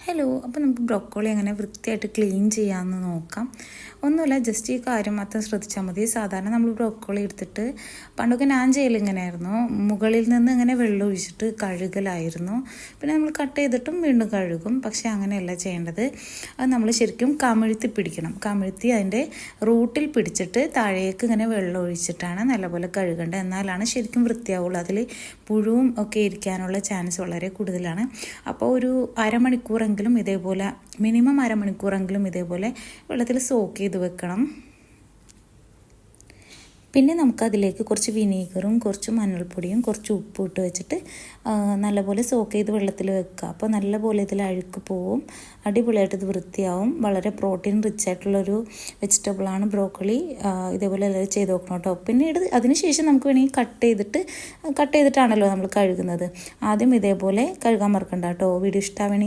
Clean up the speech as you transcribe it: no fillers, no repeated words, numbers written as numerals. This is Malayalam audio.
ഹലോ, അപ്പോൾ നമുക്ക് ബ്രൊക്കോളി എങ്ങനെ വൃത്തിയായിട്ട് ക്ലീൻ ചെയ്യാമെന്ന് നോക്കാം. ഒന്നുമില്ല, ജസ്റ്റ് ഈ കാര്യം മാത്രം ശ്രദ്ധിച്ചാൽ മതി. സാധാരണ നമ്മൾ ബ്രൊക്കോളി എടുത്തിട്ട് പണ്ടൊക്കെ ഞാൻ ചെയ്യലിങ്ങനെയായിരുന്നു, മുകളിൽ നിന്ന് ഇങ്ങനെ വെള്ളം ഒഴിച്ചിട്ട് കഴുകലായിരുന്നു. പിന്നെ നമ്മൾ കട്ട് ചെയ്തിട്ടും വീണ്ടും കഴുകും. പക്ഷേ അങ്ങനെയല്ല ചെയ്യേണ്ടത്. അത് നമ്മൾ ശരിക്കും കമിഴ്ത്തി പിടിക്കണം. കമിഴ്ത്തി അതിൻ്റെ റൂട്ടിൽ പിടിച്ചിട്ട് താഴേക്ക് ഇങ്ങനെ വെള്ളം ഒഴിച്ചിട്ടാണ് നല്ലപോലെ കഴുകേണ്ടത്. എന്നാലാണ് ശരിക്കും വൃത്തിയാവുള്ളൂ. അതിൽ പുഴുവും ഒക്കെ ഇരിക്കാനുള്ള ചാൻസ് വളരെ കൂടുതലാണ്. അപ്പോൾ ഒരു അരമണിക്കൂറെങ്കിലും ഇതേപോലെ, മിനിമം അരമണിക്കൂറെങ്കിലും ഇതേപോലെ വെള്ളത്തിൽ സോക്ക് ചെയ്ത് വെക്കണം. പിന്നെ നമുക്കതിലേക്ക് കുറച്ച് വിനീഗറും കുറച്ച് മഞ്ഞൾപ്പൊടിയും കുറച്ച് ഉപ്പും ഇട്ട് വെച്ചിട്ട് നല്ലപോലെ സോക്ക് ചെയ്ത് വെള്ളത്തിൽ വെക്കുക. അപ്പോൾ നല്ലപോലെ ഇതിൽ അഴുക്ക് പോവും, അടിപൊളിയായിട്ട് ഇത് വൃത്തിയാവും. വളരെ പ്രോട്ടീൻ റിച്ച് ആയിട്ടുള്ളൊരു വെജിറ്റബിളാണ് ബ്രോക്കോളി. ഇതേപോലെ എല്ലാവരും ചെയ്ത് നോക്കണം കേട്ടോ. പിന്നീട് അതിനുശേഷം നമുക്ക് വേണമെങ്കിൽ കട്ട് ചെയ്തിട്ടാണല്ലോ നമ്മൾ കഴുകുന്നത്. ആദ്യം ഇതേപോലെ കഴുകാൻ മറക്കണ്ട കേട്ടോ. വീഡിയോ ഇഷ്ടമാണെങ്കിൽ